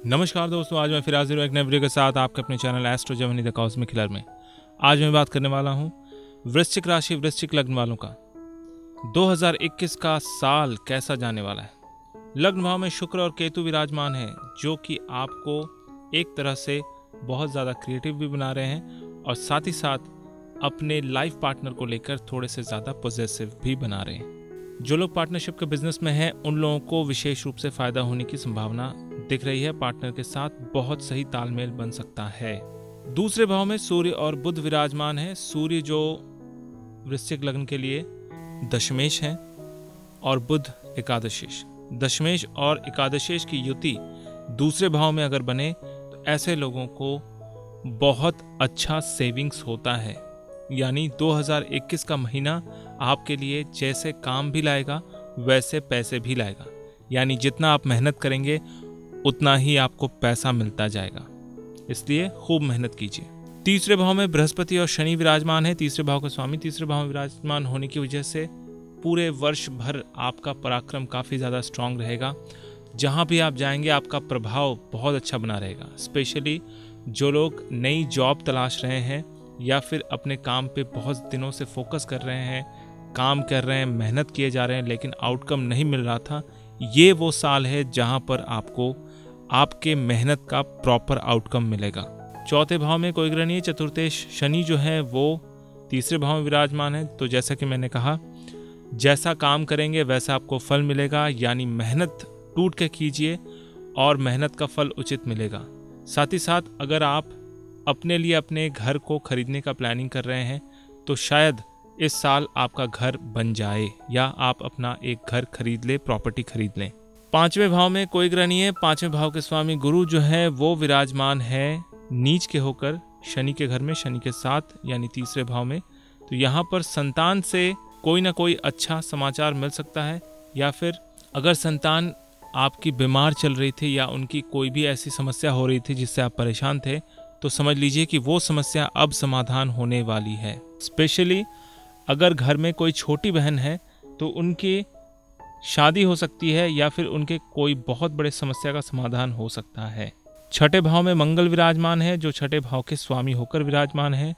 नमस्कार दोस्तों, आज मैं फिर हाजिर हूँ एक नए वीडियो के साथ आपके अपने channel astro Germany the cosmic killer में। आज मैं बात करने वाला हूँ वृश्चिक राशि वृश्चिक लग्न वालों का 2021 का साल कैसा जाने वाला है। लग्न भाव में शुक्र और केतु विराजमान है, जो कि आपको एक तरह से बहुत ज़्यादा क्रिएटिव भी बना रहे हैं और साथ ही साथ अपने लाइफ पार्टनर को लेकर थोड़े से ज़्यादा पॉजिटिव भी बना रहे हैं। जो लोग पार्टनरशिप के बिजनेस में हैं उन लोगों को विशेष रूप से फायदा होने की संभावना दिख रही है। पार्टनर के साथ बहुत सही तालमेल बन सकता है। दूसरे भाव में सूर्य और बुध विराजमान है। सूर्य जो वृश्चिक लग्न के लिए दशमेश है और बुध एकादशेश। दशमेश और एकादशेश की युति दूसरे भाव में अगर बने तो ऐसे लोगों को बहुत अच्छा सेविंग्स होता है। यानी 2021 का महीना आपके लिए जैसे काम भी लाएगा वैसे पैसे भी लाएगा। यानी जितना आप मेहनत करेंगे उतना ही आपको पैसा मिलता जाएगा, इसलिए खूब मेहनत कीजिए। तीसरे भाव में बृहस्पति और शनि विराजमान है। तीसरे भाव का स्वामी तीसरे भाव में विराजमान होने की वजह से पूरे वर्ष भर आपका पराक्रम काफ़ी ज़्यादा स्ट्रांग रहेगा। जहाँ भी आप जाएंगे आपका प्रभाव बहुत अच्छा बना रहेगा। स्पेशली जो लोग नई जॉब तलाश रहे हैं या फिर अपने काम पे बहुत दिनों से फोकस कर रहे हैं, काम कर रहे हैं, मेहनत किए जा रहे हैं लेकिन आउटकम नहीं मिल रहा था, ये वो साल है जहां पर आपको आपके मेहनत का प्रॉपर आउटकम मिलेगा। चौथे भाव में कोई ग्रह नहीं है। चतुर्थेश शनि जो है वो तीसरे भाव में विराजमान है। तो जैसा कि मैंने कहा, जैसा काम करेंगे वैसा आपको फल मिलेगा। यानी मेहनत टूट के कीजिए और मेहनत का फल उचित मिलेगा। साथ ही साथ अगर आप अपने लिए अपने घर को खरीदने का प्लानिंग कर रहे हैं तो शायद इस साल आपका घर बन जाए या आप अपना एक घर खरीद ले, प्रॉपर्टी खरीद लें। पांचवें भाव में कोई ग्रह नहीं है। पांचवें भाव के स्वामी गुरु जो है वो विराजमान है नीच के होकर शनि के घर में, शनि के साथ, यानी तीसरे भाव में। तो यहाँ पर संतान से कोई ना कोई अच्छा समाचार मिल सकता है, या फिर अगर संतान आपकी बीमार चल रही थी या उनकी कोई भी ऐसी समस्या हो रही थी जिससे आप परेशान थे, तो समझ लीजिए कि वो समस्या अब समाधान होने वाली है। स्पेशली अगर घर में कोई छोटी बहन है तो उनकी शादी हो सकती है या फिर उनके कोई बहुत बड़े समस्या का समाधान हो सकता है। छठे भाव में मंगल विराजमान है, जो छठे भाव के स्वामी होकर विराजमान है।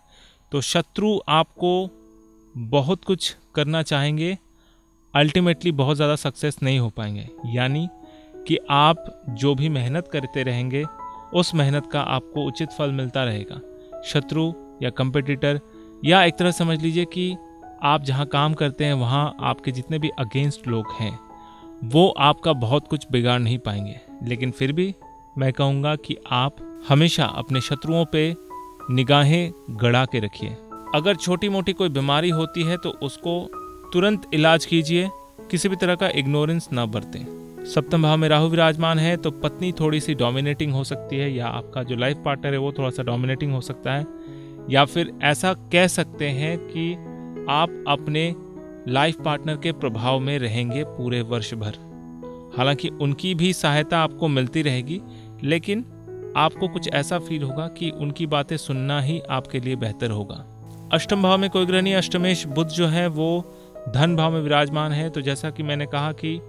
तो शत्रु आपको बहुत कुछ करना चाहेंगे, अल्टीमेटली बहुत ज़्यादा सक्सेस नहीं हो पाएंगे। यानी कि आप जो भी मेहनत करते रहेंगे उस मेहनत का आपको उचित फल मिलता रहेगा। शत्रु या कंपटीटर, या एक तरह समझ लीजिए कि आप जहां काम करते हैं वहां आपके जितने भी अगेंस्ट लोग हैं वो आपका बहुत कुछ बिगाड़ नहीं पाएंगे। लेकिन फिर भी मैं कहूँगा कि आप हमेशा अपने शत्रुओं पे निगाहें गड़ा के रखिए। अगर छोटी मोटी कोई बीमारी होती है तो उसको तुरंत इलाज कीजिए, किसी भी तरह का इग्नोरेंस ना बरतें। सप्तम भाव में राहु विराजमान है, तो पत्नी थोड़ी सी डोमिनेटिंग हो सकती है, या आपका जो लाइफ पार्टनर है वो थोड़ा सा डोमिनेटिंग हो सकता है, या फिर ऐसा कह सकते हैं कि आप अपने लाइफ पार्टनर के प्रभाव में रहेंगे पूरे वर्ष भर। हालांकि उनकी भी सहायता आपको मिलती रहेगी, लेकिन आपको कुछ ऐसा फील होगा कि उनकी बातें सुनना ही आपके लिए बेहतर होगा। अष्टम भाव में कोई ग्रह नहीं। अष्टमेश बुध जो है वो धन भाव में विराजमान है। तो जैसा कि मैंने कहा कि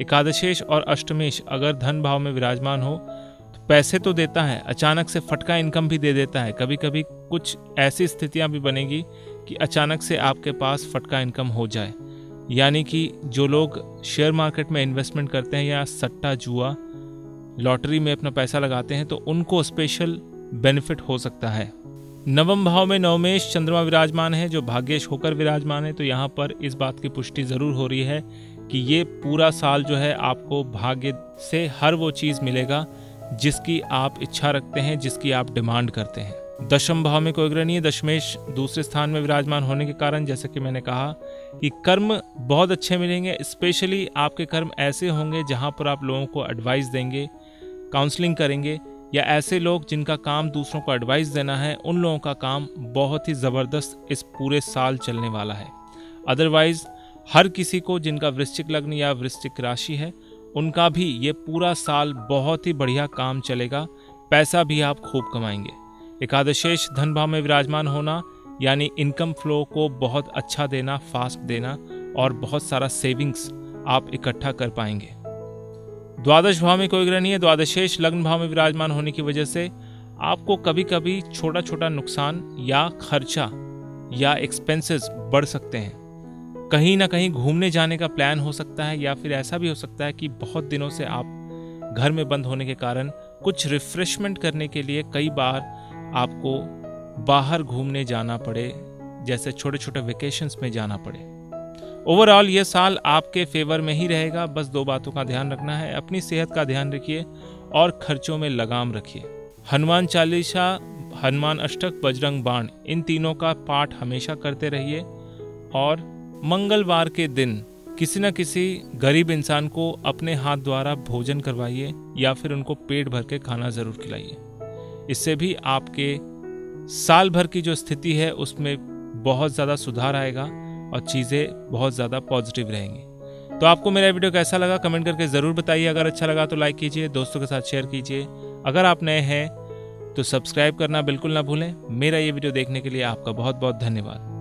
एकादशेश और अष्टमेश अगर धन भाव में विराजमान हो तो पैसे तो देता है, अचानक से फटका इनकम भी दे देता है। कभी कभी कुछ ऐसी स्थितियां भी बनेगी कि अचानक से आपके पास फटका इनकम हो जाए। यानी कि जो लोग शेयर मार्केट में इन्वेस्टमेंट करते हैं या सट्टा जुआ लॉटरी में अपना पैसा लगाते हैं तो उनको स्पेशल बेनिफिट हो सकता है। नवम भाव में नवमेश चंद्रमा विराजमान है, जो भाग्येश होकर विराजमान है। तो यहाँ पर इस बात की पुष्टि जरूर हो रही है कि ये पूरा साल जो है आपको भाग्य से हर वो चीज़ मिलेगा जिसकी आप इच्छा रखते हैं, जिसकी आप डिमांड करते हैं। दशम भाव में कोई ग्रह नहीं है। दशमेश दूसरे स्थान में विराजमान होने के कारण जैसे कि मैंने कहा कि कर्म बहुत अच्छे मिलेंगे। स्पेशली आपके कर्म ऐसे होंगे जहाँ पर आप लोगों को एडवाइस देंगे, काउंसलिंग करेंगे, या ऐसे लोग जिनका काम दूसरों को एडवाइस देना है, उन लोगों का काम बहुत ही ज़बरदस्त इस पूरे साल चलने वाला है। अदरवाइज़ हर किसी को जिनका वृश्चिक लग्न या वृश्चिक राशि है उनका भी ये पूरा साल बहुत ही बढ़िया काम चलेगा, पैसा भी आप खूब कमाएंगे। एकादशेश धन भाव में विराजमान होना यानी इनकम फ्लो को बहुत अच्छा देना, फास्ट देना, और बहुत सारा सेविंग्स आप इकट्ठा कर पाएंगे। द्वादश भाव में कोई ग्रह नहीं है। द्वादशेष लग्न भाव में विराजमान होने की वजह से आपको कभी कभी छोटा छोटा नुकसान या खर्चा या एक्सपेंसेस बढ़ सकते हैं। कहीं ना कहीं घूमने जाने का प्लान हो सकता है, या फिर ऐसा भी हो सकता है कि बहुत दिनों से आप घर में बंद होने के कारण कुछ रिफ्रेशमेंट करने के लिए कई बार आपको बाहर घूमने जाना पड़े, जैसे छोटे छोटे वेकेशंस में जाना पड़े। ओवरऑल ये साल आपके फेवर में ही रहेगा। बस 2 बातों का ध्यान रखना है, अपनी सेहत का ध्यान रखिए और खर्चों में लगाम रखिए। हनुमान चालीसा, हनुमान अष्टक, बजरंग बाण, इन तीनों का पाठ हमेशा करते रहिए। और मंगलवार के दिन किसी न किसी गरीब इंसान को अपने हाथ द्वारा भोजन करवाइए या फिर उनको पेट भर के खाना जरूर खिलाइए। इससे भी आपके साल भर की जो स्थिति है उसमें बहुत ज़्यादा सुधार आएगा और चीज़ें बहुत ज़्यादा पॉजिटिव रहेंगी। तो आपको मेरा वीडियो कैसा लगा कमेंट करके ज़रूर बताइए। अगर अच्छा लगा तो लाइक कीजिए, दोस्तों के साथ शेयर कीजिए। अगर आप नए हैं तो सब्सक्राइब करना बिल्कुल ना भूलें। मेरा ये वीडियो देखने के लिए आपका बहुत बहुत धन्यवाद।